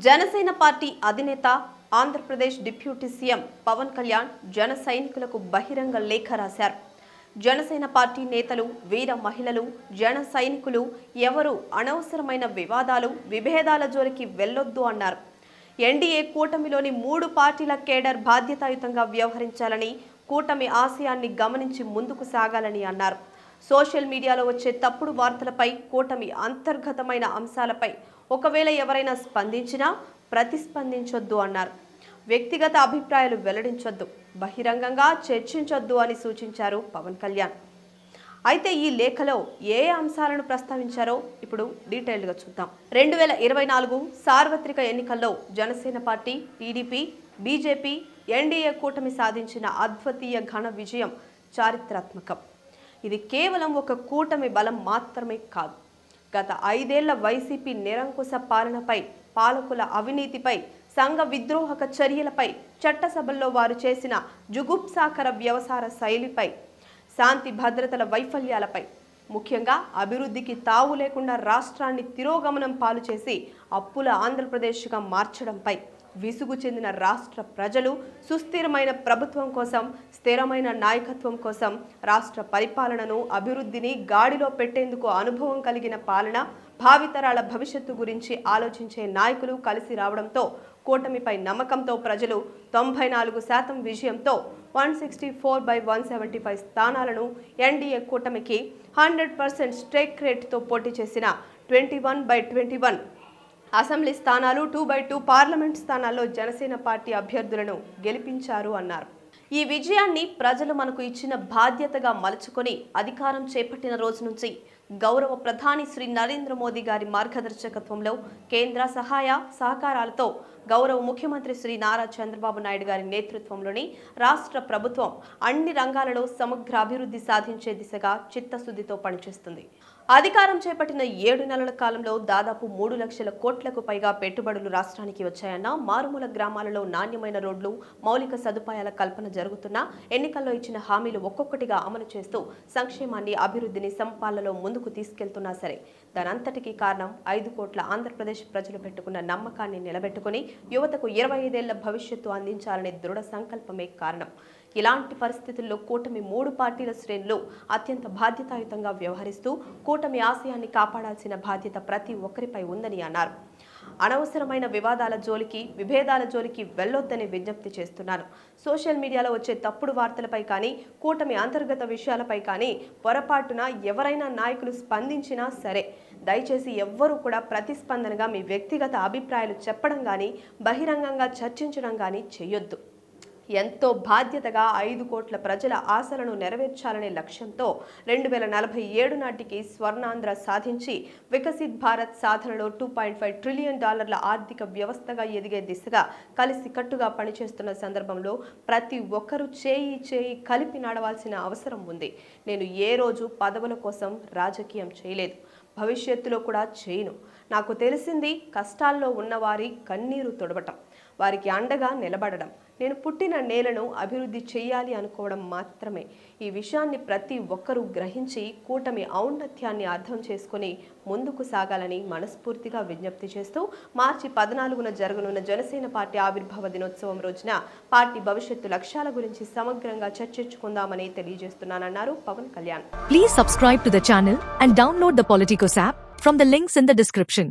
Janasena party అధినేత Andhra Pradesh deputy CM Pawan Kalyan జన సైనికులకు బహిరంగ లేఖ రాశారు. జనసేన పార్టీ నేతలు, వీర మహిళలు, జన సైనికులు ఎవరు అనవసరమైన వివాదాలు, విభేదాల జోలికి వెళ్లొద్దు అన్నారు. ఎన్డీఏ కూటమిలోని 3 పార్టీల కేడర్ బాధ్యతాయుతంగా వ్యవహరించాలని, కూటమి ఆశయాన్ని గమనించి ముందుకు సాగాలని అన్నారు. సోషల్ మీడియాలో వచ్చే తప్పుడు వార్తలపై, కూటమి అంతర్గతమైన అంశాలపై ఒకవేళ ఎవరైనా స్పందించినా ప్రతిస్పందించొద్దు అన్నారు. వ్యక్తిగత అభిప్రాయాలు వెల్లడించొద్దు, బహిరంగంగా చర్చించొద్దు అని సూచించారు పవన్ కళ్యాణ్. అయితే ఈ లేఖలో ఏ అంశాలను ప్రస్తావించారో ఇప్పుడు డీటెయిల్డ్గా చూద్దాం. 2024 సార్వత్రిక ఎన్నికల్లో Janasena party, TDP, BJP, NDA కూటమి సాధించిన అద్వితీయ ఘన విజయం చారిత్రాత్మకం. ఇది కేవలం ఒక కూటమి బలం మాత్రమే కాదు. గత 5 ఏళ్ల వైసీపీ నిరంకుశ పాలనపై, పాలకుల అవినీతిపై, సంఘ విద్రోహక చర్యలపై, చట్టసభల్లో వారు చేసిన జుగుప్సాకర వ్యవహార శైలిపై, శాంతి భద్రతల వైఫల్యాలపై, ముఖ్యంగా అభివృద్ధికి తావు లేకుండా రాష్ట్రాన్ని తిరోగమనం పాలు చేసి అప్పుల ఆంధ్రప్రదేశ్గా మార్చడంపై విసుగు చెందిన రాష్ట్ర ప్రజలు సుస్థిరమైన ప్రభుత్వం కోసం, స్థిరమైన నాయకత్వం కోసం, రాష్ట్ర పరిపాలనను, అభివృద్ధిని గాడిలో పెట్టేందుకు అనుభవం కలిగిన పాలన, భావితరాల భవిష్యత్తు గురించి ఆలోచించే నాయకులు కలిసి రావడంతో కూటమిపై నమ్మకంతో ప్రజలు 94% విజయంతో 164/175 స్థానాలను, ఎన్డీఏ కూటమికి 100% స్ట్రైక్ రేట్తో పోటీ చేసిన 21/21 అసెంబ్లీ స్థానాలు, 2/2 పార్లమెంట్ స్థానాల్లో జనసేన పార్టీ అభ్యర్థులను గెలిపించారు అన్నారు. ఈ విజయాన్ని ప్రజలు మనకు ఇచ్చిన బాధ్యతగా మలుచుకొని అధికారం చేపట్టిన రోజు నుంచి గౌరవ ప్రధాని శ్రీ నరేంద్ర మోదీ గారి మార్గదర్శకత్వంలో, కేంద్ర సహాయ సహకారాలతో గౌరవ ముఖ్యమంత్రి శ్రీ నారా చంద్రబాబు నాయుడు గారి నేతృత్వంలోని రాష్ట్ర ప్రభుత్వం అన్ని రంగాలలో సమగ్ర అభివృద్ధి సాధించే దిశగా చిత్తశుద్ధితో పనిచేస్తుంది. అధికారం చేపట్టిన 7 నెలల కాలంలో దాదాపు 3 లక్షల కోట్లకు పైగా పెట్టుబడులు రాష్ట్రానికి వచ్చాయన్న, మారుమూల గ్రామాలలో నాణ్యమైన రోడ్లు, మౌలిక సదుపాయాల కల్పన జరుగుతున్నా, ఎన్నికల్లో ఇచ్చిన హామీలు ఒక్కొక్కటిగా అమలు చేస్తూ సంక్షేమాన్ని, అభివృద్ధిని సమపాలలో ముందుకు తీసుకెళ్తున్నా సరే, దానంతటికీ కారణం 5 కోట్ల ఆంధ్రప్రదేశ్ ప్రజలు పెట్టుకున్న నమ్మకాన్ని నిలబెట్టుకుని యువతకు 25 ఏళ్ల భవిష్యత్తు అందించాలనే దృఢ సంకల్పమే కారణం. ఇలాంటి పరిస్థితుల్లో కూటమి 3 పార్టీల శ్రేణులు అత్యంత బాధ్యతాయుతంగా వ్యవహరిస్తూ కూటమి ఆశయాన్ని కాపాడాల్సిన బాధ్యత ప్రతి ఒక్కరిపై ఉందని అన్నారు. అనవసరమైన వివాదాల జోలికి, విభేదాల జోలికి వెళ్లొద్దని విజ్ఞప్తి చేస్తున్నాను. సోషల్ మీడియాలో వచ్చే తప్పుడు వార్తలపై కానీ, కూటమి అంతర్గత విషయాలపై కానీ పొరపాటున ఎవరైనా నాయకులు స్పందించినా సరే, దయచేసి ఎవ్వరూ కూడా ప్రతిస్పందనగా మీ వ్యక్తిగత అభిప్రాయాలు చెప్పడం కానీ, బహిరంగంగా చర్చించడం కానీ చేయొద్దు. ఎంతో బాధ్యతగా 5 కోట్ల ప్రజల ఆశలను నెరవేర్చాలనే లక్ష్యంతో 2047 నాటికి స్వర్ణాంధ్ర సాధించి వికసిత్ భారత్ సాధనలో $2.5 ట్రిలియన్ ఆర్థిక వ్యవస్థగా ఎదిగే దిశగా కలిసికట్టుగా పనిచేస్తున్న సందర్భంలో ప్రతి ఒక్కరూ చేయి కలిపి నడవాల్సిన అవసరం ఉంది. నేను ఏ రోజు పదవుల కోసం రాజకీయం చేయలేదు, భవిష్యత్తులో కూడా చేయను. నాకు తెలిసింది కష్టాల్లో ఉన్నవారి కన్నీరు తుడవటం, వారికి అండగా నిలబడడం, నేను పుట్టిన నేలను అభివృద్ధి చేయాలి అనుకోవడం మాత్రమే. ఈ విషయాన్ని ప్రతి ఒక్కరూ గ్రహించి కూటమి ఔన్నత్యాన్ని అర్థం చేసుకుని ముందుకు సాగాలని మనస్ఫూర్తిగా విజ్ఞప్తి చేస్తూ, మార్చి 14న జరగనున్న జనసేన పార్టీ ఆవిర్భావ దినోత్సవం రోజున పార్టీ భవిష్యత్తు లక్ష్యాల గురించి సమగ్రంగా చర్చించుకుందామని తెలియజేస్తున్నానన్నారు Pawan Kalyan. Please subscribe to the channel and download the Politicos app from the links in the description.